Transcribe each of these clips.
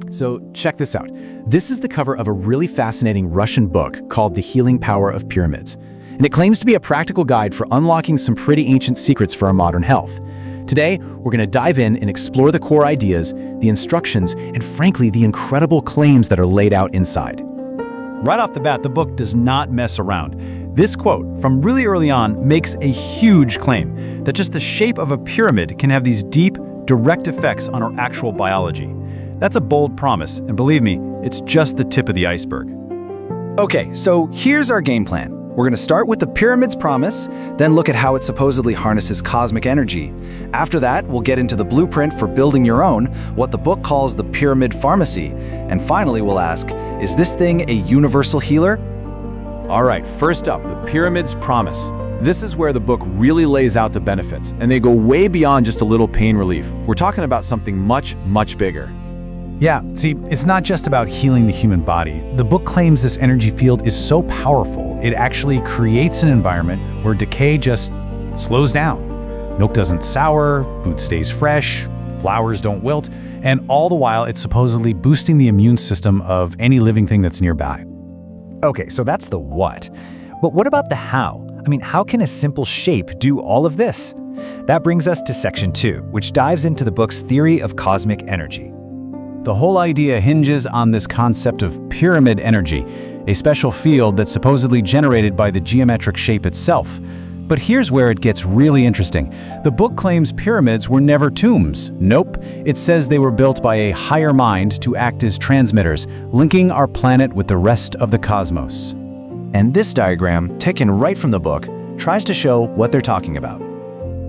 So check this out. This is the cover of a really fascinating Russian book called The Healing Power of Pyramids. And it claims to be a practical guide for unlocking some pretty ancient secrets for our modern health. Today, we're going to dive in and explore the core ideas, the instructions, and frankly, the incredible claims that are laid out inside. Right off the bat, the book does not mess around. This quote from really early on makes a huge claim that just the shape of a pyramid can have these deep, direct effects on our actual biology. That's a bold promise, and believe me, it's just the tip of the iceberg. Okay, so here's our game plan. We're going to start with the pyramid's promise, then look at how it supposedly harnesses cosmic energy. After that, we'll get into the blueprint for building your own, what the book calls the pyramid pharmacy. And finally, we'll ask, is this thing a universal healer? All right, first up, the pyramid's promise. This is where the book really lays out the benefits, and they go way beyond just a little pain relief. We're talking about something much, much bigger. Yeah, see, it's not just about healing the human body. The book claims this energy field is so powerful, it actually creates an environment where decay just slows down. Milk doesn't sour, food stays fresh, flowers don't wilt, and all the while it's supposedly boosting the immune system of any living thing that's nearby. Okay, so that's the what. But what about the how? I mean, how can a simple shape do all of this? That brings us to section 2, which dives into the book's theory of cosmic energy. The whole idea hinges on this concept of pyramid energy, a special field that's supposedly generated by the geometric shape itself. But here's where it gets really interesting. The book claims pyramids were never tombs. Nope. It says they were built by a higher mind to act as transmitters, linking our planet with the rest of the cosmos. And this diagram, taken right from the book, tries to show what they're talking about.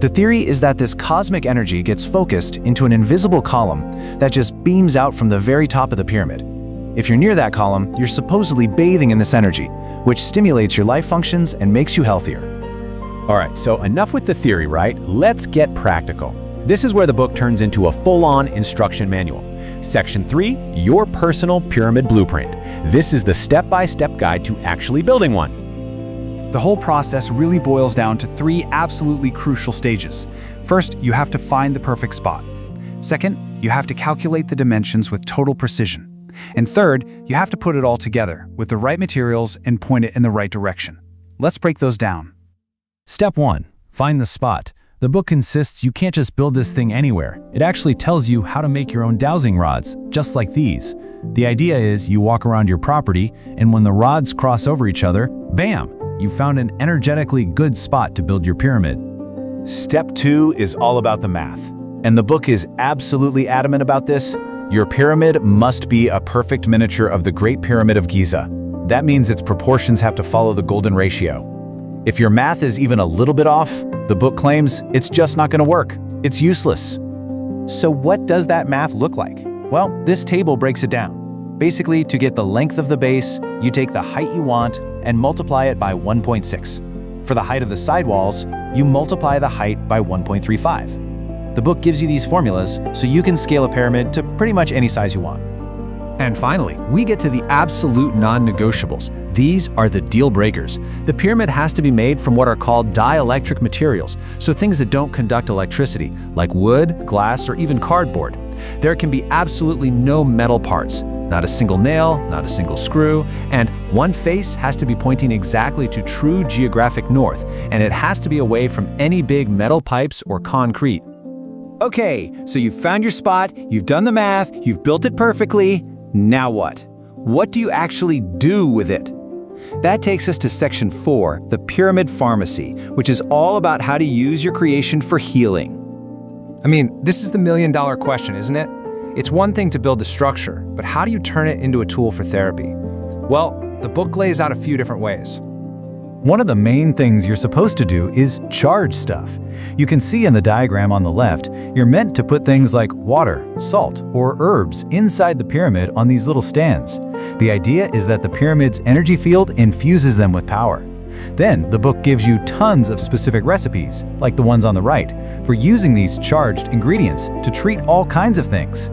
The theory is that this cosmic energy gets focused into an invisible column that just beams out from the very top of the pyramid. If you're near that column, you're supposedly bathing in this energy, which stimulates your life functions and makes you healthier. All right, so enough with the theory, right? Let's get practical. This is where the book turns into a full-on instruction manual. Section 3, Your Personal Pyramid Blueprint. This is the step-by-step guide to actually building one. The whole process really boils down to 3 absolutely crucial stages. First, you have to find the perfect spot. Second, you have to calculate the dimensions with total precision. And third, you have to put it all together with the right materials and point it in the right direction. Let's break those down. Step 1. Find the spot. The book insists you can't just build this thing anywhere. It actually tells you how to make your own dowsing rods, just like these. The idea is you walk around your property, and when the rods cross over each other, bam! You found an energetically good spot to build your pyramid. Step 2 is all about the math. And the book is absolutely adamant about this. Your pyramid must be a perfect miniature of the Great Pyramid of Giza. That means its proportions have to follow the golden ratio. If your math is even a little bit off, the book claims it's just not going to work. It's useless. So what does that math look like? Well, this table breaks it down. Basically, to get the length of the base, you take the height you want and multiply it by 1.6. For the height of the sidewalls, you multiply the height by 1.35. The book gives you these formulas so you can scale a pyramid to pretty much any size you want. And finally, we get to the absolute non-negotiables. These are the deal breakers. The pyramid has to be made from what are called dielectric materials, so things that don't conduct electricity, like wood, glass, or even cardboard. There can be absolutely no metal parts. Not a single nail, not a single screw, and one face has to be pointing exactly to true geographic north, and it has to be away from any big metal pipes or concrete. Okay, so you've found your spot, you've done the math, you've built it perfectly. Now what? What do you actually do with it? That takes us to section 4, the pyramid pharmacy, which is all about how to use your creation for healing. I mean, this is the million-dollar question, isn't it? It's one thing to build the structure, but how do you turn it into a tool for therapy? Well, the book lays out a few different ways. One of the main things you're supposed to do is charge stuff. You can see in the diagram on the left, you're meant to put things like water, salt, or herbs inside the pyramid on these little stands. The idea is that the pyramid's energy field infuses them with power. Then, the book gives you tons of specific recipes, like the ones on the right, for using these charged ingredients to treat all kinds of things.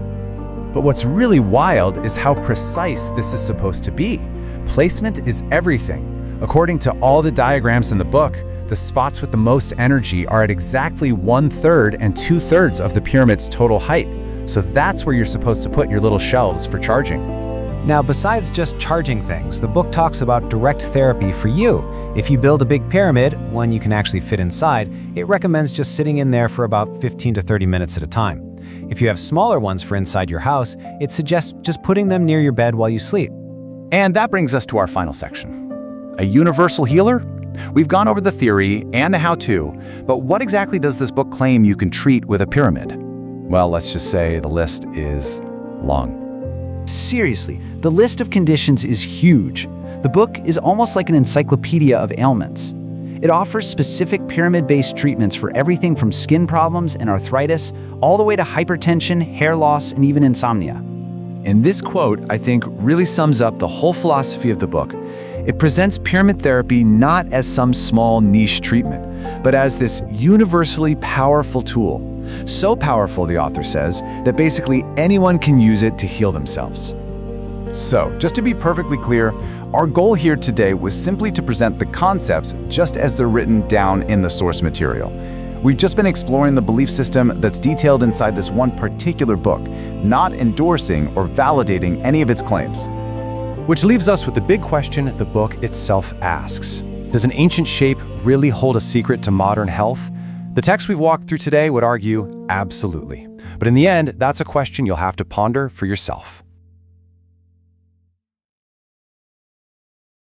But what's really wild is how precise this is supposed to be. Placement is everything. According to all the diagrams in the book, the spots with the most energy are at exactly 1/3 and 2/3 of the pyramid's total height. So that's where you're supposed to put your little shelves for charging. Now, besides just charging things, the book talks about direct therapy for you. If you build a big pyramid, one you can actually fit inside, it recommends just sitting in there for about 15 to 30 minutes at a time. If you have smaller ones for inside your house, it suggests just putting them near your bed while you sleep. And that brings us to our final section. A universal healer? We've gone over the theory and the how-to, but what exactly does this book claim you can treat with a pyramid? Well, let's just say the list is long. Seriously, the list of conditions is huge. The book is almost like an encyclopedia of ailments. It offers specific pyramid-based treatments for everything from skin problems and arthritis, all the way to hypertension, hair loss, and even insomnia. And this quote, I think, really sums up the whole philosophy of the book. It presents pyramid therapy not as some small niche treatment, but as this universally powerful tool. So powerful, the author says, that basically anyone can use it to heal themselves. So, just to be perfectly clear, our goal here today was simply to present the concepts just as they're written down in the source material. We've just been exploring the belief system that's detailed inside this one particular book, not endorsing or validating any of its claims. Which leaves us with the big question the book itself asks. Does an ancient shape really hold a secret to modern health? The text we've walked through today would argue absolutely. But in the end, that's a question you'll have to ponder for yourself.